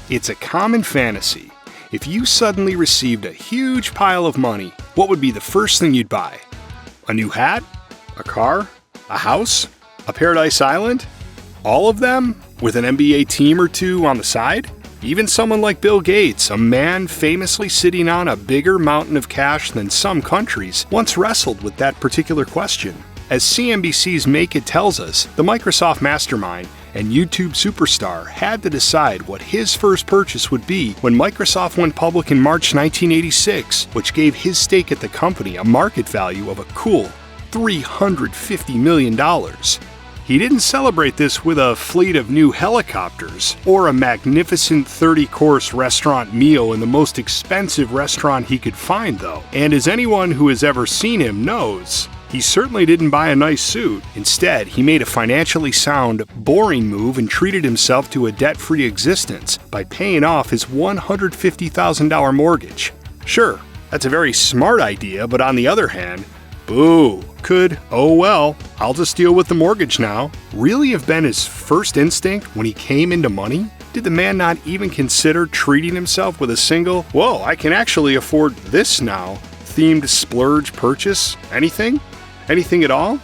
It's a common fantasy. If you suddenly received a huge pile of money, what would be the first thing you'd buy? A new hat? A car? A house? A paradise island? All of them? With an NBA team or two on the side? Even someone like Bill Gates, a man famously sitting on a bigger mountain of cash than some countries, once wrestled with that particular question. As CNBC's Make It tells us, the Microsoft mastermind and YouTube superstar had to decide what his first purchase would be when Microsoft went public in March 1986, which gave his stake at the company a market value of a cool $350 million. He didn't celebrate this with a fleet of new helicopters or a magnificent 30-course restaurant meal in the most expensive restaurant he could find, though. And as anyone who has ever seen him knows, he certainly didn't buy a nice suit. Instead, he made a financially sound, boring move and treated himself to a debt-free existence by paying off his $150,000 mortgage. Sure, that's a very smart idea, but on the other hand, boo, could, oh well, I'll just deal with the mortgage now, really have been his first instinct when he came into money? Did the man not even consider treating himself with a single, whoa, I can actually afford this now, themed splurge purchase? Anything? Anything at all?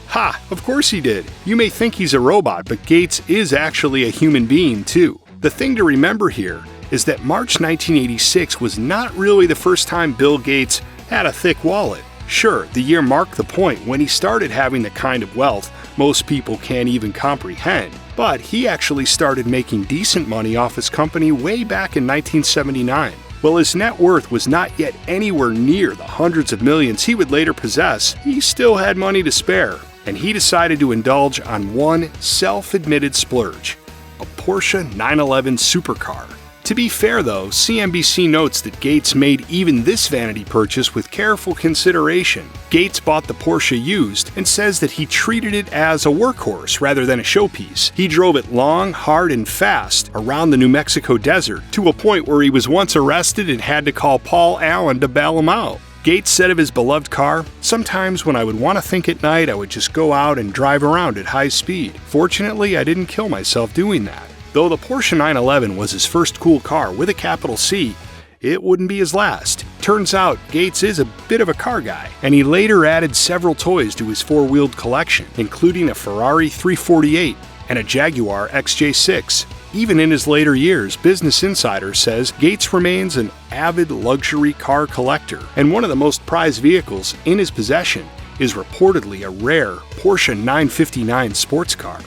Ha! Of course he did. You may think he's a robot, but Gates is actually a human being too. The thing to remember here is that March 1986 was not really the first time Bill Gates had a thick wallet. Sure, the year marked the point when he started having the kind of wealth most people can't even comprehend, but he actually started making decent money off his company way back in 1979. While his net worth was not yet anywhere near the hundreds of millions he would later possess, he still had money to spare, and he decided to indulge on one self-admitted splurge, a Porsche 911 supercar. To be fair though, CNBC notes that Gates made even this vanity purchase with careful consideration. Gates bought the Porsche used and says that he treated it as a workhorse rather than a showpiece. He drove it long, hard, and fast around the New Mexico desert to a point where he was once arrested and had to call Paul Allen to bail him out. Gates said of his beloved car, "Sometimes when I would want to think at night, I would just go out and drive around at high speed. Fortunately, I didn't kill myself doing that." Though the Porsche 911 was his first cool car with a capital C, it wouldn't be his last. Turns out, Gates is a bit of a car guy, and he later added several toys to his four-wheeled collection, including a Ferrari 348 and a Jaguar XJ6. Even in his later years, Business Insider says Gates remains an avid luxury car collector, and one of the most prized vehicles in his possession is reportedly a rare Porsche 959 sports car.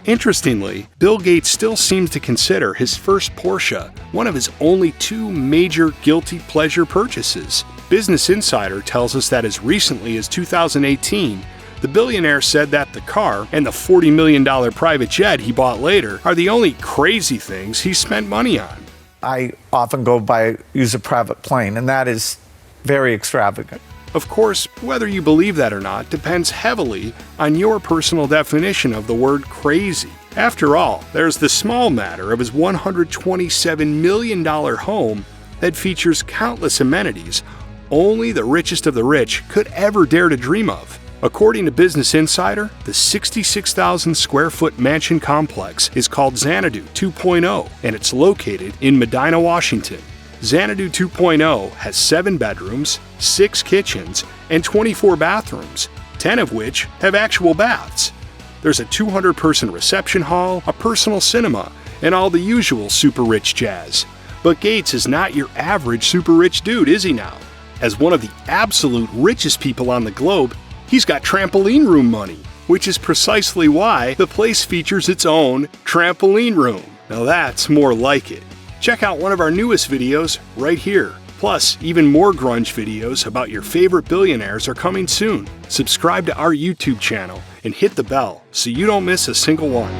Interestingly, Bill Gates still seems to consider his first Porsche one of his only two major guilty pleasure purchases. Business Insider tells us that as recently as 2018, the billionaire said that the car and the $40 million private jet he bought later are the only crazy things he spent money on. I often use a private plane, and that is very extravagant. Of course, whether you believe that or not depends heavily on your personal definition of the word crazy. After all, there's the small matter of his $127 million home that features countless amenities only the richest of the rich could ever dare to dream of. According to Business Insider, the 66,000 square foot mansion complex is called Xanadu 2.0, and it's located in Medina, Washington. Xanadu 2.0 has 7 bedrooms, 6 kitchens, and 24 bathrooms, 10 of which have actual baths. There's a 200-person reception hall, a personal cinema, and all the usual super rich jazz. But Gates is not your average super rich dude, is he now? As one of the absolute richest people on the globe, he's got trampoline room money, which is precisely why the place features its own trampoline room. Now that's more like it. Check out one of our newest videos right here. Plus, even more grunge videos about your favorite billionaires are coming soon. Subscribe to our YouTube channel and hit the bell so you don't miss a single one.